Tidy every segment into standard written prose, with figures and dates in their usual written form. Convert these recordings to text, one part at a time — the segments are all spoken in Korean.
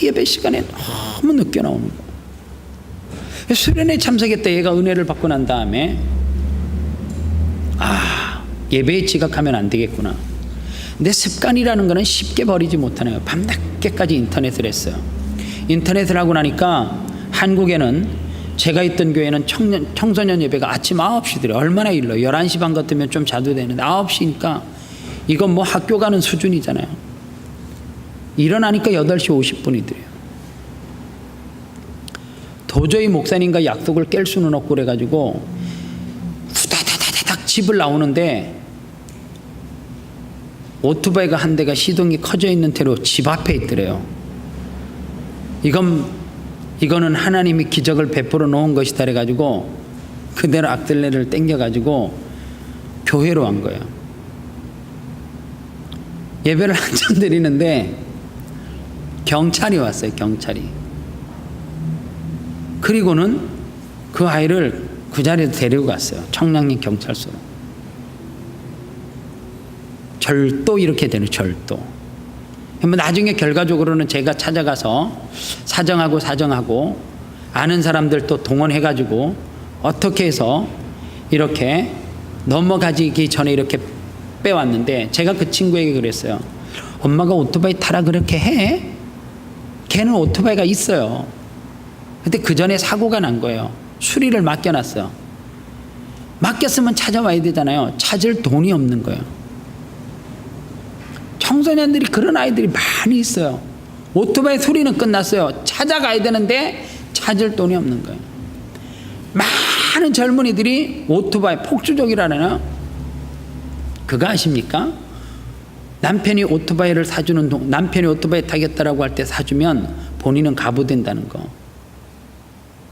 예배 시간에 너무 늦게 나오는 거예요. 수련회 참석했다 얘가 은혜를 받고 난 다음에 예배에 지각하면 안 되겠구나. 내 습관이라는 거는 쉽게 버리지 못하네요. 밤늦게까지 인터넷을 했어요. 인터넷을 하고 나니까 한국에는 제가 있던 교회는 청소년 예배가 아침 9시 들어요. 얼마나 일러요. 11시 반 같으면 좀 자도 되는데 9시니까 이건 뭐 학교 가는 수준이잖아요. 일어나니까 8시 50분이 들어요. 도저히 목사님과 약속을 깰 수는 없고 그래가지고 후다다다닥 집을 나오는데 오토바이가 한 대가 시동이 커져 있는 채로 집 앞에 있더래요. 이거는 하나님이 기적을 베풀어 놓은 것이다 그래가지고 그대로 악셀레를 당겨가지고 교회로 간 거예요. 예배를 한참 드리는데 경찰이 왔어요. 경찰이. 그리고는 그 아이를 그 자리에 데리고 갔어요. 청량리 경찰서로. 절도 이렇게 되는 절도. 나중에 결과적으로는 제가 찾아가서 사정하고 아는 사람들 또 동원해가지고 어떻게 해서 이렇게 넘어가기 전에 이렇게 빼왔는데 제가 그 친구에게 그랬어요. 엄마가 오토바이 타라 그렇게 해? 걔는 오토바이가 있어요. 근데 그 전에 사고가 난 거예요. 수리를 맡겨놨어요. 맡겼으면 찾아와야 되잖아요. 찾을 돈이 없는 거예요. 청소년들이 그런 아이들이 많이 있어요. 오토바이 수리는 끝났어요. 찾아가야 되는데 찾을 돈이 없는 거예요. 많은 젊은이들이 오토바이 폭주족이라나요? 그거 아십니까? 남편이 오토바이를 사주는 남편이 오토바이 타겠다라고 할 때 사주면 본인은 가부된다는 거.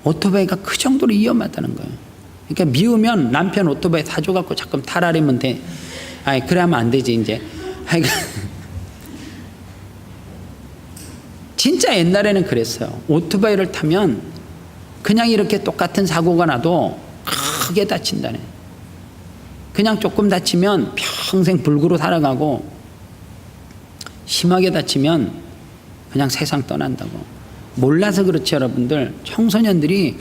오토바이가 그 정도로 위험하다는 거예요. 그러니까 미우면 남편 오토바이 사줘갖고 자꾸 타라리면 돼. 그래 하면 안 되지 이제. 진짜 옛날에는 그랬어요. 오토바이를 타면 그냥 이렇게 똑같은 사고가 나도 크게 다친다네. 그냥 조금 다치면 평생 불구로 살아가고 심하게 다치면 그냥 세상 떠난다고. 몰라서 그렇지 여러분들. 청소년들이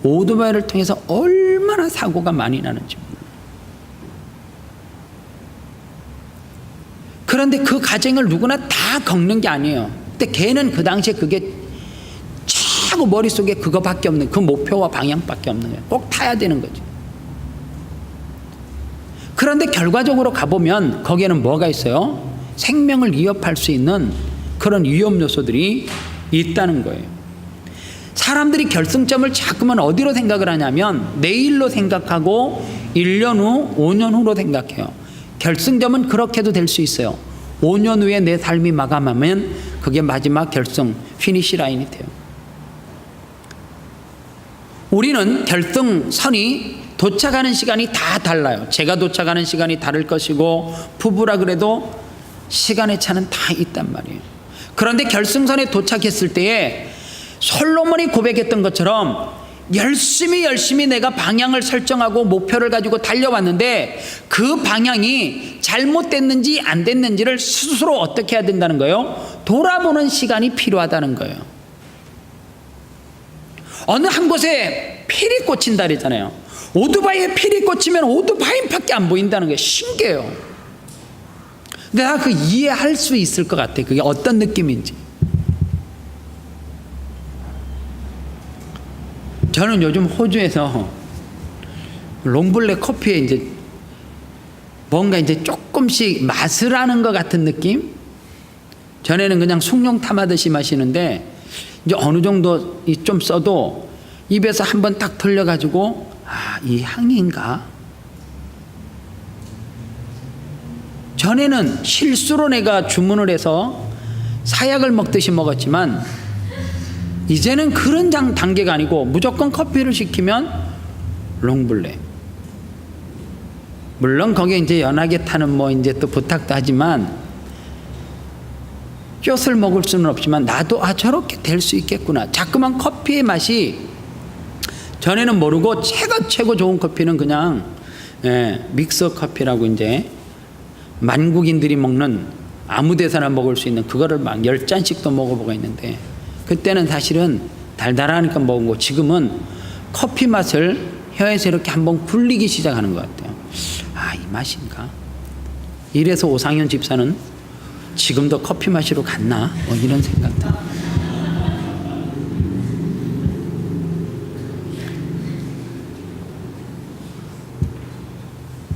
오토바이를 통해서 얼마나 사고가 많이 나는지 몰라요. 그런데 그 가정을 누구나 다 겪는 게 아니에요. 근데 걔는 그 당시에 그게 최고 머릿속에 그거밖에 없는, 그 목표와 방향밖에 없는 거예요. 꼭 타야 되는 거죠. 그런데 결과적으로 가보면 거기에는 뭐가 있어요? 생명을 위협할 수 있는 그런 위험 요소들이 있다는 거예요. 사람들이 결승점을 자꾸만 어디로 생각을 하냐면 내일로 생각하고 1년 후, 5년 후로 생각해요. 결승점은 그렇게도 될 수 있어요. 5년 후에 내 삶이 마감하면 그게 마지막 결승, 피니시 라인이 돼요. 우리는 결승선이 도착하는 시간이 다 달라요. 제가 도착하는 시간이 다를 것이고 부부라 그래도 시간의 차는 다 있단 말이에요. 그런데 결승선에 도착했을 때에 솔로몬이 고백했던 것처럼 열심히 내가 방향을 설정하고 목표를 가지고 달려왔는데 그 방향이 잘못됐는지 안 됐는지를 스스로 어떻게 해야 된다는 거예요? 돌아보는 시간이 필요하다는 거예요. 어느 한 곳에 필이 꽂힌다 그랬잖아요. 오토바이에 필이 꽂히면 오토바이밖에 안 보인다는 게 신기해요. 근데 나 그 이해할 수 있을 것 같아. 그게 어떤 느낌인지. 저는 요즘 호주에서 롱블랙 커피에 이제 뭔가 이제 조금씩 맛을 아는 것 같은 느낌? 전에는 그냥 숭늉 타마듯이 마시는데 이제 어느 정도 좀 써도 입에서 한번 딱 돌려가지고 이 향인가? 전에는 실수로 내가 주문을 해서 사약을 먹듯이 먹었지만 이제는 그런 단계가 아니고 무조건 커피를 시키면 롱블랙. 물론 거기에 이제 연하게 타는 뭐 이제 또 부탁도 하지만 곁을 먹을 수는 없지만 나도 저렇게 될 수 있겠구나. 자꾸만 커피의 맛이 전에는 모르고 최고 좋은 커피는 그냥 믹서 커피라고 이제 만국인들이 먹는 아무 데서나 먹을 수 있는 그거를 막 10잔씩도 먹어보고 있는데, 그때는 사실은 달달하니까 먹은 거, 지금은 커피 맛을 혀에서 이렇게 한번 굴리기 시작하는 것 같아요. 아, 이 맛인가? 이래서 오상현 집사는 지금도 커피 마시러 갔나? 뭐 이런 생각도.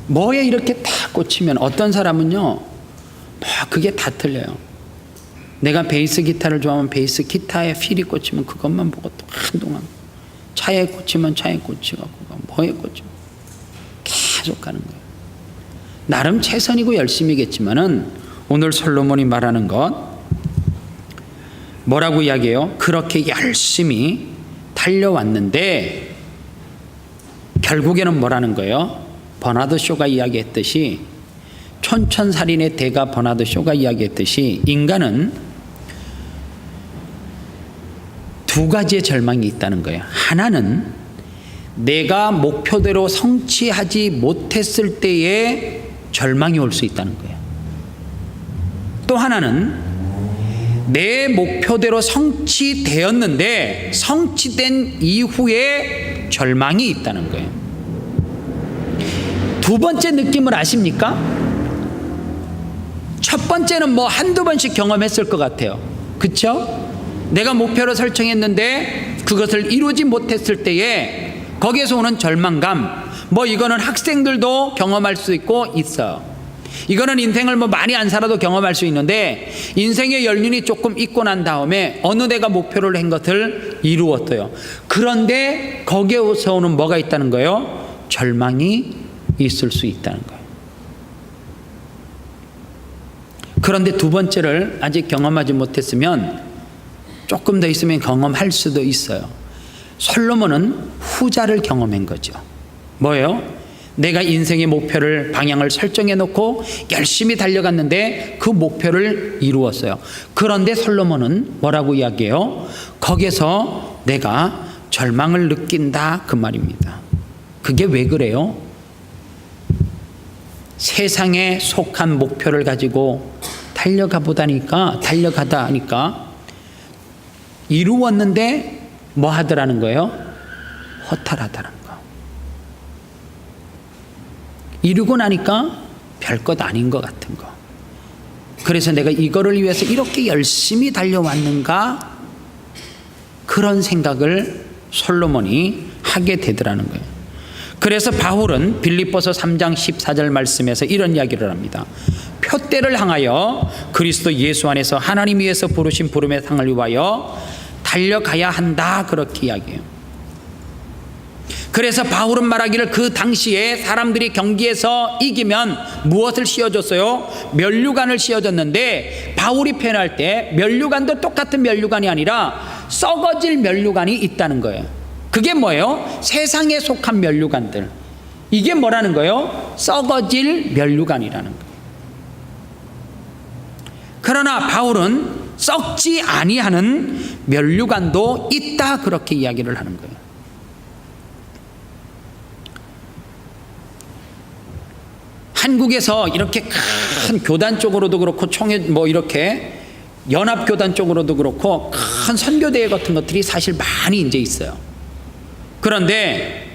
뭐에 이렇게 다 꽂히면, 어떤 사람은요, 뭐 그게 다 틀려요. 내가 베이스 기타를 좋아하면 베이스 기타에 필이 꽂히면 그것만 보고 또 한동안, 차에 꽂히면 차에 꽂히고, 뭐에 꽂히면 계속 가는 거예요. 나름 최선이고 열심이겠지만은 오늘 솔로몬이 말하는 것 뭐라고 이야기해요? 그렇게 열심히 달려왔는데 결국에는 뭐라는 거예요? 버나드 쇼가 이야기했듯이, 촌천살인의 대가 버나드 쇼가 이야기했듯이, 인간은 두 가지의 절망이 있다는 거예요. 하나는 내가 목표대로 성취하지 못했을 때에 절망이 올 수 있다는 거예요. 또 하나는 내 목표대로 성취되었는데 성취된 이후에 절망이 있다는 거예요. 두 번째 느낌을 아십니까? 첫 번째는 뭐 한두 번씩 경험했을 것 같아요. 그렇죠? 내가 목표를 설정했는데 그것을 이루지 못했을 때에 거기에서 오는 절망감, 뭐 이거는 학생들도 경험할 수 있어요. 이거는 인생을 뭐 많이 안 살아도 경험할 수 있는데, 인생의 연륜이 조금 있고 난 다음에 어느 내가 목표를 한 것을 이루었어요. 그런데 거기에서 오는 뭐가 있다는 거예요? 절망이 있을 수 있다는 거예요. 그런데 두 번째를 아직 경험하지 못했으면 조금 더 있으면 경험할 수도 있어요. 솔로몬은 후자를 경험한 거죠. 뭐예요? 내가 인생의 목표를, 방향을 설정해 놓고 열심히 달려갔는데 그 목표를 이루었어요. 그런데 솔로몬은 뭐라고 이야기해요? 거기서 내가 절망을 느낀다, 그 말입니다. 그게 왜 그래요? 세상에 속한 목표를 가지고 달려가다 하니까 이루었는데 뭐 하더라는 거예요? 허탈하다는 거. 이루고 나니까 별것 아닌 것 같은 거. 그래서 내가 이거를 위해서 이렇게 열심히 달려왔는가? 그런 생각을 솔로몬이 하게 되더라는 거예요. 그래서 바울은 빌립보서 3장 14절 말씀에서 이런 이야기를 합니다. 표대를 향하여 그리스도 예수 안에서 하나님 위에서 부르신 부름의 상을 위하여 달려가야 한다, 그렇게 이야기해요. 그래서 바울은 말하기를 그 당시에 사람들이 경기에서 이기면 무엇을 씌워줬어요? 면류관을 씌워줬는데, 바울이 표현할 때 면류관도 똑같은 면류관이 아니라 썩어질 면류관이 있다는 거예요. 그게 뭐예요? 세상에 속한 면류관들. 이게 뭐라는 거예요? 썩어질 면류관이라는 거예요. 그러나 바울은 썩지 아니하는 면류관도 있다, 그렇게 이야기를 하는 거예요. 한국에서 이렇게 큰 교단 쪽으로도 그렇고 총회 뭐 이렇게 연합교단 쪽으로도 그렇고 큰 선교대회 같은 것들이 사실 많이 이제 있어요. 그런데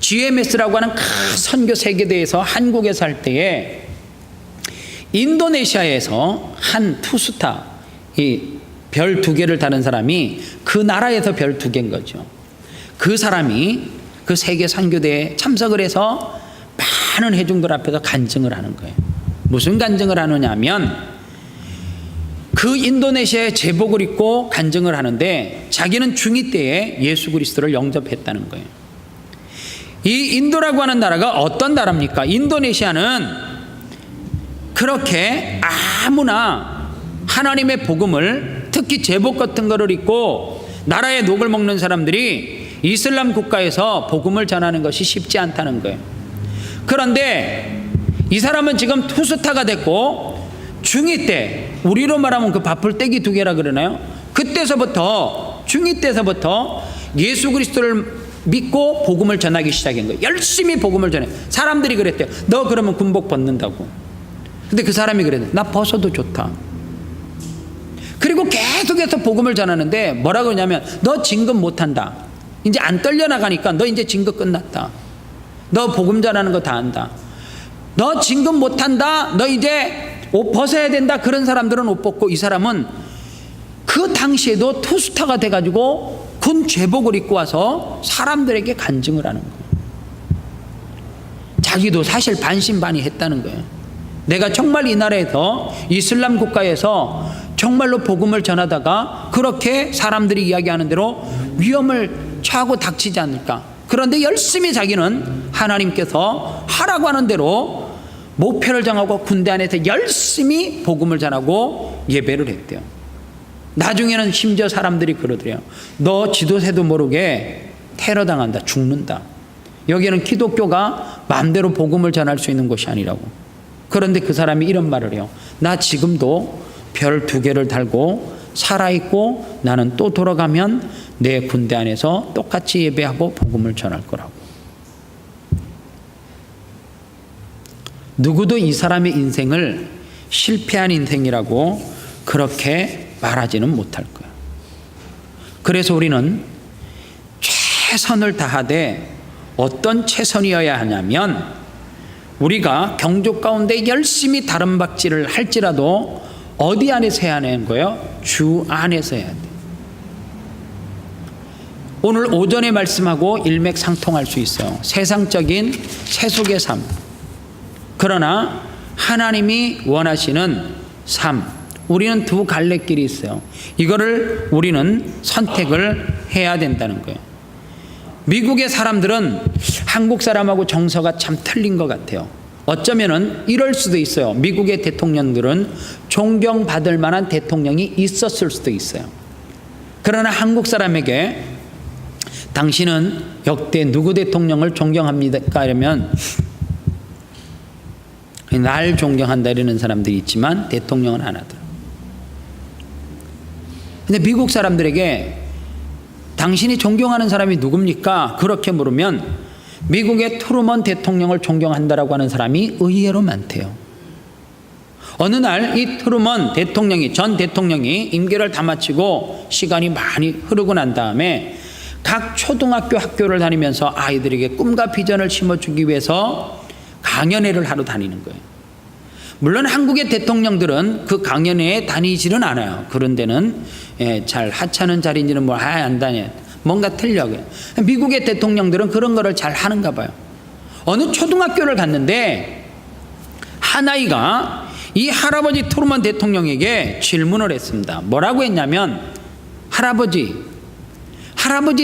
GMS라고 하는 큰 선교 세계대회에서 한국에서 할 때에 인도네시아에서 한 투스타, 이 별 2개를 다는 사람이 그 나라에서 별 2개인 거죠. 그 사람이 그 세계 선교대회에 참석을 해서 많은 회중들 앞에서 간증을 하는 거예요. 무슨 간증을 하느냐 하면, 그 인도네시아의 제복을 입고 간증을 하는데 자기는 중2 때에 예수 그리스도를 영접했다는 거예요. 이 인도라고 하는 나라가 어떤 나라입니까? 인도네시아는 그렇게 아무나 하나님의 복음을, 특히 제복 같은 거를 입고 나라의 녹을 먹는 사람들이 이슬람 국가에서 복음을 전하는 것이 쉽지 않다는 거예요. 그런데 이 사람은 지금 투스타가 됐고 중2 때, 우리로 말하면 그 밥풀 떼기 2개라 그러나요? 그때서부터, 중2 때서부터 예수 그리스도를 믿고 복음을 전하기 시작한 거예요. 열심히 복음을 전해. 사람들이 그랬대요. 너 그러면 군복 벗는다고. 근데 그 사람이 그래. 나 벗어도 좋다. 그리고 계속해서 복음을 전하는데 뭐라고 그러냐면 너 진급 못한다. 이제 안 떨려나가니까 너 이제 진급 끝났다. 너 복음 전하는 거 다 한다. 너 진급 못한다. 너 이제 옷 벗어야 된다. 그런 사람들은 옷 벗고, 이 사람은 그 당시에도 투스타가 돼가지고 군 제복을 입고 와서 사람들에게 간증을 하는 거예요. 자기도 사실 반신반의했다는 거예요. 내가 정말 이 나라에서 이슬람 국가에서 정말로 복음을 전하다가 그렇게 사람들이 이야기하는 대로 위험을 처하고 닥치지 않을까. 그런데 열심히 자기는 하나님께서 하라고 하는 대로 목표를 정하고 군대 안에서 열심히 복음을 전하고 예배를 했대요. 나중에는 심지어 사람들이 그러더래요. 너 지도새도 모르게 테러당한다. 죽는다. 여기는 기독교가 마음대로 복음을 전할 수 있는 곳이 아니라고. 그런데 그 사람이 이런 말을 해요. 나 지금도 별 2개를 달고 살아있고 나는 또 돌아가면 내 군대 안에서 똑같이 예배하고 복음을 전할 거라고. 누구도 이 사람의 인생을 실패한 인생이라고 그렇게 말하지는 못할 거예요. 그래서 우리는 최선을 다하되 어떤 최선이어야 하냐면 우리가 경주 가운데 열심히 다른 박질을 할지라도 어디 안에서 해야 하는 거예요? 주 안에서 해야 돼. 오늘 오전에 말씀하고 일맥상통할 수 있어요. 세상적인 세속의 삶. 그러나 하나님이 원하시는 삶. 우리는 2 갈래길이 있어요. 이거를 우리는 선택을 해야 된다는 거예요. 미국의 사람들은 한국 사람하고 정서가 참 틀린 것 같아요. 어쩌면은 이럴 수도 있어요. 미국의 대통령들은 존경받을 만한 대통령이 있었을 수도 있어요. 그러나 한국 사람에게 당신은 역대 누구 대통령을 존경합니까? 이러면 날 존경한다 이러는 사람들이 있지만 대통령은 안 하더라. 근데 미국 사람들에게 당신이 존경하는 사람이 누굽니까? 그렇게 물으면 미국의 트루먼 대통령을 존경한다라고 하는 사람이 의외로 많대요. 어느 날 이 트루먼 대통령이, 전 대통령이 임기를 다 마치고 시간이 많이 흐르고 난 다음에 각 초등학교 학교를 다니면서 아이들에게 꿈과 비전을 심어주기 위해서 강연회를 하러 다니는 거예요. 물론 한국의 대통령들은 그 강연회에 다니지는 않아요. 그런 데는 잘 하찮은 자리인지는 안 다녀요. 뭔가 틀려. 미국의 대통령들은 그런 거를 잘 하는가 봐요. 어느 초등학교를 갔는데 한 아이가 이 할아버지 트루먼 대통령에게 질문을 했습니다. 뭐라고 했냐면 할아버지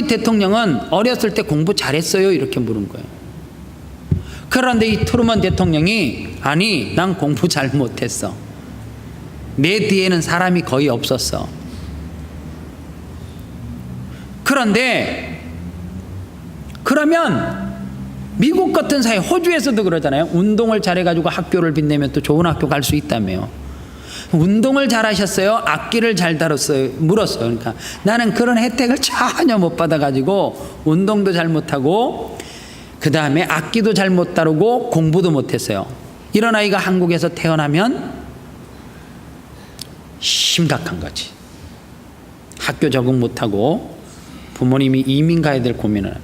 대통령은 어렸을 때 공부 잘했어요? 이렇게 물은 거예요. 그런데 이 트루먼 대통령이 아니 난 공부 잘 못했어. 내 뒤에는 사람이 거의 없었어. 그런데 그러면 미국 같은 사회, 호주에서도 그러잖아요. 운동을 잘해가지고 학교를 빛내면 또 좋은 학교 갈 수 있다며요. 운동을 잘하셨어요? 악기를 잘 다뤘어요? 물었어요. 그러니까 나는 그런 혜택을 전혀 못 받아가지고 운동도 잘 못하고 그 다음에 악기도 잘 못 다루고 공부도 못했어요. 이런 아이가 한국에서 태어나면 심각한 거지. 학교 적응 못하고 부모님이 이민 가야 될 고민을.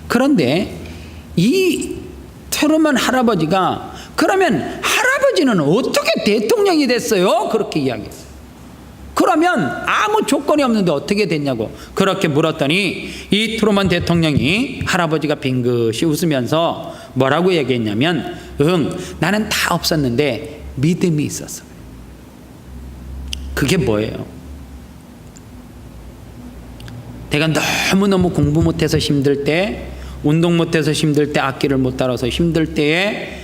그런데 이 트루먼 할아버지가 그러면 할아버지는 어떻게 대통령이 됐어요? 그렇게 이야기했어요. 그러면 아무 조건이 없는데 어떻게 됐냐고 그렇게 물었더니 이 트루먼 대통령이 할아버지가 빙긋이 웃으면서 뭐라고 얘기했냐면 나는 다 없었는데 믿음이 있었어. 그게 뭐예요? 내가 너무너무 공부 못해서 힘들 때, 운동 못해서 힘들 때, 악기를 못 다뤄서 힘들 때에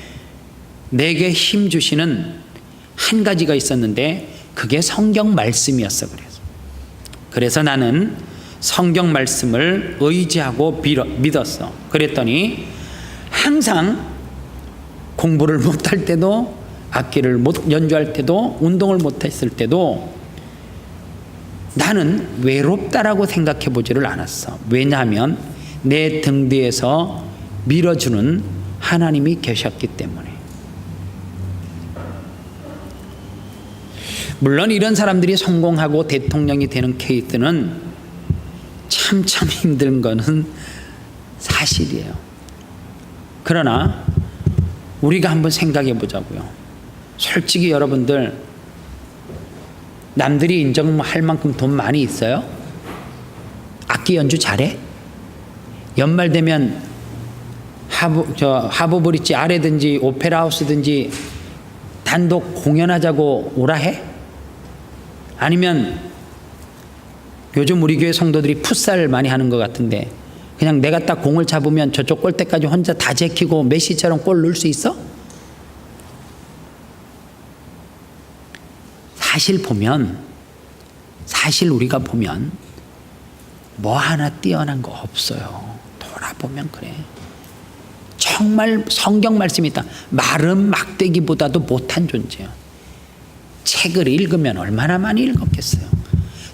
내게 힘 주시는 한 가지가 있었는데 그게 성경 말씀이었어. 그래서 나는 성경 말씀을 의지하고 믿었어. 그랬더니 항상 공부를 못할 때도, 악기를 못 연주할 때도, 운동을 못했을 때도 나는 외롭다라고 생각해 보지를 않았어. 왜냐하면 내 등 뒤에서 밀어주는 하나님이 계셨기 때문에. 물론 이런 사람들이 성공하고 대통령이 되는 케이스는 참 힘든 거는 사실이에요. 그러나 우리가 한번 생각해 보자고요. 솔직히 여러분들, 남들이 인정할 만큼 돈 많이 있어요? 악기 연주 잘해? 연말 되면 하버 브릿지 아래든지 오페라 하우스든지 단독 공연하자고 오라 해? 아니면 요즘 우리 교회 성도들이 풋살 많이 하는 것 같은데 그냥 내가 딱 공을 잡으면 저쪽 골대까지 혼자 다 제키고 메시처럼 골 넣을 수 있어? 사실 우리가 보면 뭐 하나 뛰어난 거 없어요. 돌아보면 그래. 정말 성경 말씀이 있다. 마른 막대기보다도 못한 존재예요. 책을 읽으면 얼마나 많이 읽었겠어요.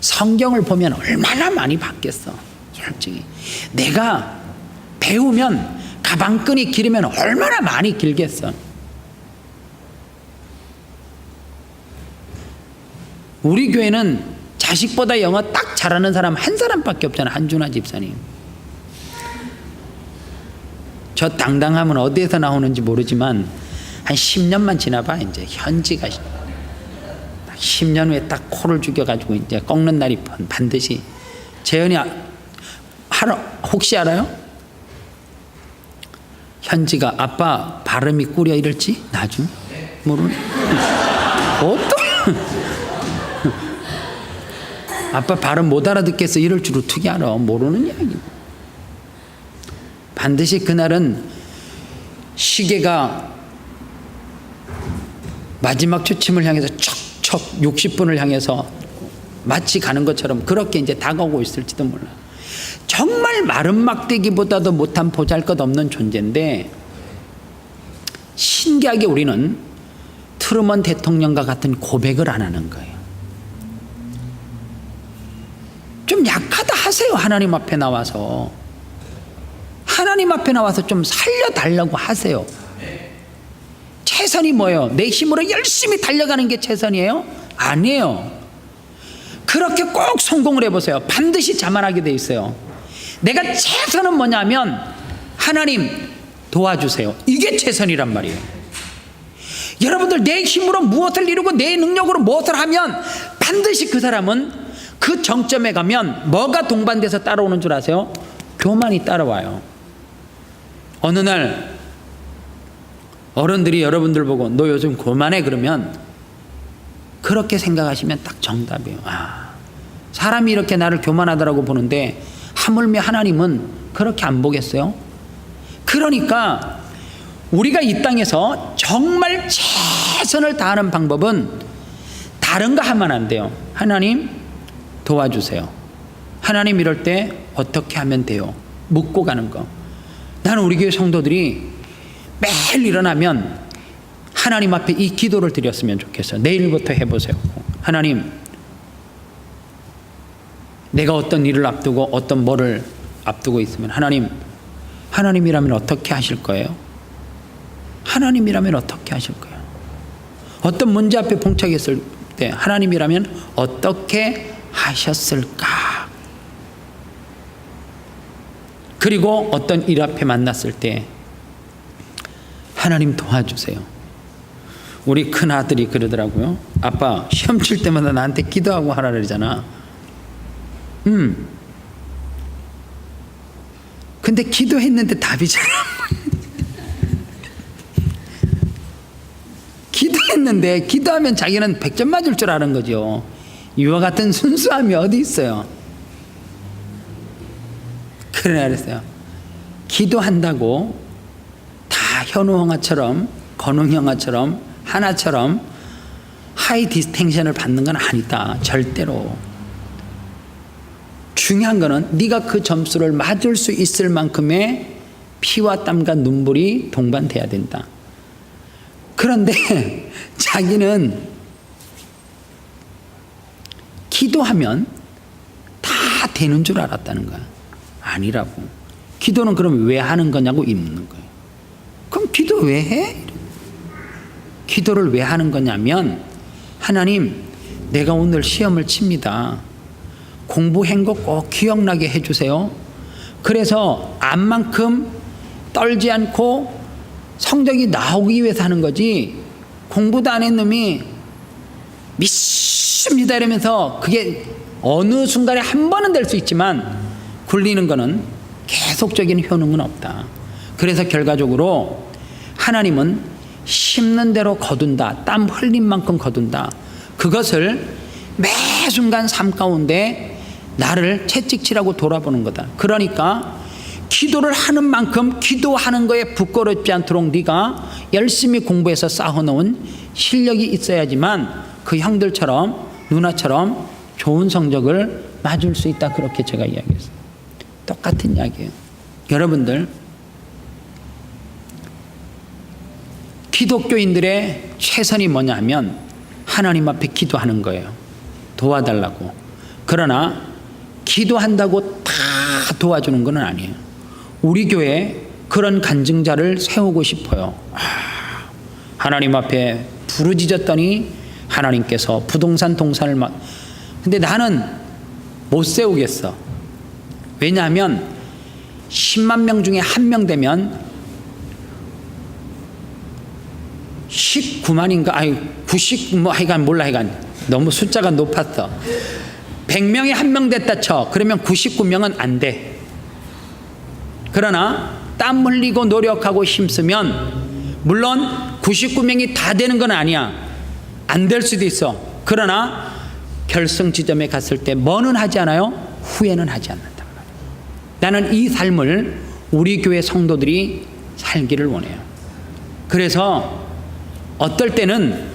성경을 보면 얼마나 많이 봤겠어. 솔직히 내가 배우면 가방끈이 길으면 얼마나 많이 길겠어. 우리 교회는 자식보다 영어 딱 잘하는 사람 한 사람밖에 없잖아. 한준아 집사님. 저 당당함은 어디에서 나오는지 모르지만 한 10년만 지나봐. 이제 현지가 10년 후에 딱 코를 죽여가지고 이제 꺾는 날이 반드시. 재현이 혹시 알아요? 현지가 아빠 발음이 꾸려 이럴지 나중 모르는. 어떤 아빠 발음 못 알아듣겠어 이럴 줄 어떻게 알아. 모르는 이야기고. 반드시 그날은 시계가 마지막 초침을 향해서 척척 60분을 향해서 마치 가는 것처럼 그렇게 이제 다가오고 있을지도 몰라. 정말 마른 막대기보다도 못한 보잘것없는 존재인데 신기하게 우리는 트루먼 대통령과 같은 고백을 안 하는 거예요. 좀 약하다 하세요. 하나님 앞에 나와서. 하나님 앞에 나와서 좀 살려달라고 하세요. 최선이 뭐예요? 내 힘으로 열심히 달려가는 게 최선이에요? 아니에요. 그렇게 꼭 성공을 해보세요. 반드시 자만하게 돼 있어요. 내가 최선은 뭐냐면 하나님 도와주세요. 이게 최선이란 말이에요. 여러분들 내 힘으로 무엇을 이루고 내 능력으로 무엇을 하면 반드시 그 사람은 그 정점에 가면 뭐가 동반돼서 따라오는 줄 아세요? 교만이 따라와요. 어느 날 어른들이 여러분들 보고 너 요즘 교만해 그러면 그렇게 생각하시면 딱 정답이에요. 사람이 이렇게 나를 교만하다라고 보는데 하물며 하나님은 그렇게 안 보겠어요? 그러니까 우리가 이 땅에서 정말 최선을 다하는 방법은 다른 거 하면 안 돼요. 하나님 도와주세요. 하나님 이럴 때 어떻게 하면 돼요? 묻고 가는 거. 나는 우리 교회 성도들이 매일 일어나면 하나님 앞에 이 기도를 드렸으면 좋겠어요. 내일부터 해보세요. 하나님, 내가 어떤 일을 앞두고 어떤 뭐를 앞두고 있으면 하나님이라면 어떻게 하실 거예요? 하나님이라면 어떻게 하실 거예요? 어떤 문제 앞에 봉착했을 때 하나님이라면 어떻게 하셨을까? 그리고 어떤 일 앞에 만났을 때 하나님 도와주세요. 우리 큰 아들이 그러더라고요. 아빠 시험 칠 때마다 나한테 기도하고 하라 그러잖아. 근데 기도했는데 답이 잘 안 보여. 기도했는데 기도하면 자기는 100점 맞을 줄 아는 거죠. 이와 같은 순수함이 어디 있어요? 그랬어요. 기도한다고 다 현우 형아처럼 건웅 형아처럼 하나처럼 하이 디스팅션을 받는 건 아니다. 절대로. 중요한 거는 네가 그 점수를 맞을 수 있을 만큼의 피와 땀과 눈물이 동반돼야 된다. 그런데 자기는 기도하면 다 되는 줄 알았다는 거야. 아니라고. 기도는 그럼 왜 하는 거냐고 묻는 거예요. 그럼 기도 왜 해? 기도를 왜 하는 거냐면 하나님 내가 오늘 시험을 칩니다. 공부한 거 꼭 기억나게 해주세요. 그래서 암만큼 떨지 않고 성적이 나오기 위해서 하는 거지, 공부도 안 한 놈이 믿습니다 이러면서 그게 어느 순간에 한 번은 될 수 있지만 굴리는 거는 계속적인 효능은 없다. 그래서 결과적으로 하나님은 심는 대로 거둔다. 땀 흘린 만큼 거둔다. 그것을 매 순간 삶 가운데 나를 채찍질하고 돌아보는 거다. 그러니까 기도를 하는 만큼 기도하는 거에 부끄럽지 않도록 네가 열심히 공부해서 쌓아놓은 실력이 있어야지만 그 형들처럼 누나처럼 좋은 성적을 맞을 수 있다. 그렇게 제가 이야기했어요. 똑같은 이야기예요. 여러분들, 기독교인들의 최선이 뭐냐면 하나님 앞에 기도하는 거예요. 도와달라고. 그러나 기도한다고 다 도와주는 건 아니에요. 우리 교회에 그런 간증자를 세우고 싶어요. 하나님 앞에 부르짖었더니 하나님께서 부동산 동산을 근데 나는 못 세우겠어. 왜냐하면 10만 명 중에 한 명 되면 19만인가? 아니 90 뭐 하여간 몰라. 하여간 너무 숫자가 높았어. 100명이 한 명 됐다 쳐. 그러면 99명은 안 돼. 그러나 땀 흘리고 노력하고 힘쓰면 물론 99명이 다 되는 건 아니야. 안 될 수도 있어. 그러나 결승 지점에 갔을 때 뭐는 하지 않아요? 후회는 하지 않는단 말이에요. 나는 이 삶을 우리 교회 성도들이 살기를 원해요. 그래서 어떨 때는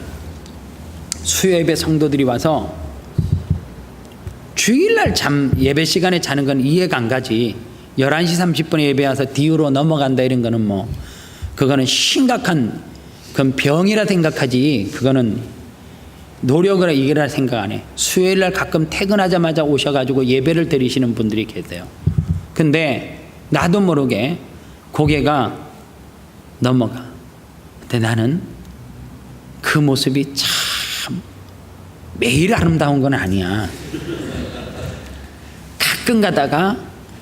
수요예배 성도들이 와서 주일날 예배 시간에 자는 건 이해가 안 가지. 11시 30분에 예배 와서 뒤로 넘어간다 이런 거는 뭐 그거는 심각한 그건 병이라 생각하지, 그거는 노력을 이기라 생각 안 해. 수요일날 가끔 퇴근하자마자 오셔가지고 예배를 드리시는 분들이 계세요. 근데 나도 모르게 고개가 넘어가. 근데 나는 그 모습이 참 매일 아름다운 건 아니야. 가끔 가다가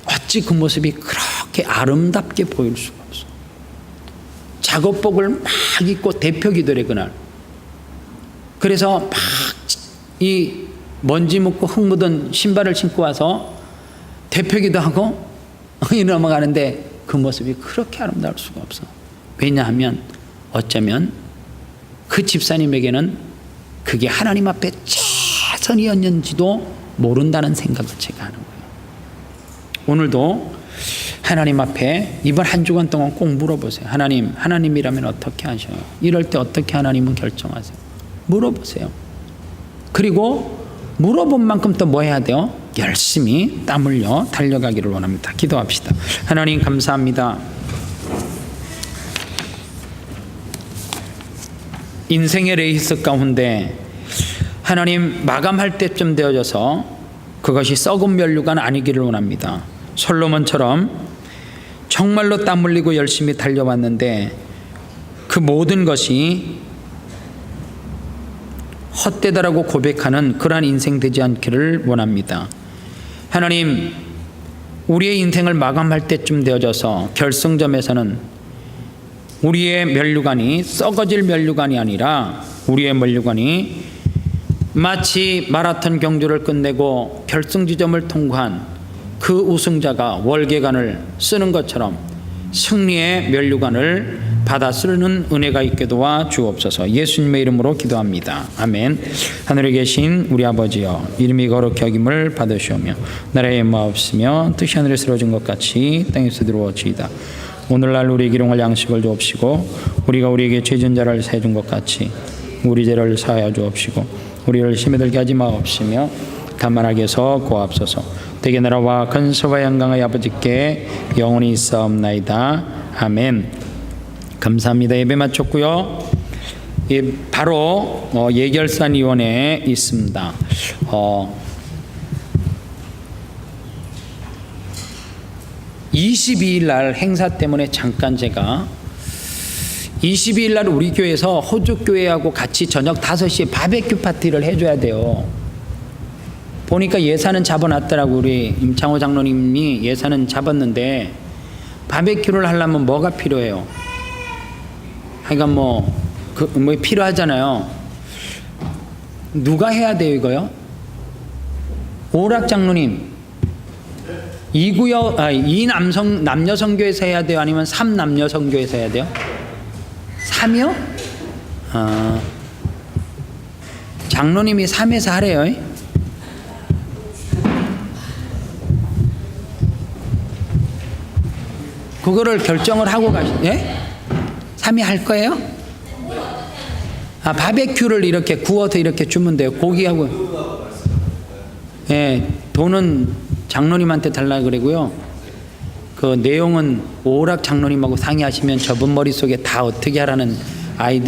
어찌 그 모습이 그렇게 아름답게 보일 수가 없어. 작업복을 막 입고 대표 기도래 그날. 그래서 막 이 먼지 묻고 흙 묻은 신발을 신고 와서 대표 기도하고 넘어가는데 그 모습이 그렇게 아름다울 수가 없어. 왜냐하면 어쩌면 그 집사님에게는 그게 하나님 앞에 최선이었는지도 모른다는 생각을 제가 하는 거예요. 오늘도 하나님 앞에 이번 한 주간 동안 꼭 물어보세요. 하나님이라면 어떻게 하셔요? 이럴 때 어떻게 하나님은 결정하세요? 물어보세요. 그리고 물어본 만큼 또 뭐 해야 돼요? 열심히 땀 흘려 달려가기를 원합니다. 기도합시다. 하나님 감사합니다. 인생의 레이스 가운데 하나님 마감할 때쯤 되어져서 그것이 썩은 면류관 아니기를 원합니다. 솔로몬처럼 정말로 땀 흘리고 열심히 달려왔는데 그 모든 것이 헛되다라고 고백하는 그러한 인생 되지 않기를 원합니다. 하나님, 우리의 인생을 마감할 때쯤 되어져서 결승점에서는 우리의 면류관이 썩어질 면류관이 아니라 우리의 면류관이 마치 마라톤 경주를 끝내고 결승 지점을 통과한 그 우승자가 월계관을 쓰는 것처럼 승리의 면류관을 받아 쓰는 은혜가 있게 도와 주옵소서. 예수님의 이름으로 기도합니다. 아멘. 하늘에 계신 우리 아버지여, 이름이 거룩히 여김을 받으시오며 나라의 마옵시며 뜻이 하늘에서 이루어진 것 같이 땅에서 이루어지이다. 오늘날 우리 기름을 양식을 주옵시고 우리가 우리에게 죄진 자를 사해준 것 같이 우리 죄를 사하여 주옵시고 우리를 시험에 들게 하지 마옵시며 다만하게 해서 구하옵소서. 대개 나라와 근소와 영광의 아버지께 영원히 있사옵나이다. 아멘. 감사합니다. 예배 마쳤고요. 바로 예결산위원회에 있습니다. 22일 날 행사 때문에 잠깐 제가 22일 날 우리 교회에서 호주 교회하고 같이 저녁 5시에 바베큐 파티를 해줘야 돼요. 보니까 예산은 잡아놨더라고. 우리 임창호 장로님이 예산은 잡았는데 바베큐를 하려면 뭐가 필요해요? 하여간 뭐 필요하잖아요. 누가 해야 돼요 이거요? 오락 장로님, 이 남녀 선교에서 해야 돼요? 아니면 3남녀 선교에서 해야 돼요? 3이요? 장로님이 3에서 하래요. 그거를 결정을 하고 예? 3이 할 거예요? 바베큐를 이렇게 구워서 이렇게 주면 돼요. 고기하고. 예, 돈은 장로님한테 달라 그러고요. 그 내용은 오락 장로님하고 상의하시면 저분 머릿속에 다 어떻게 하라는 아이디어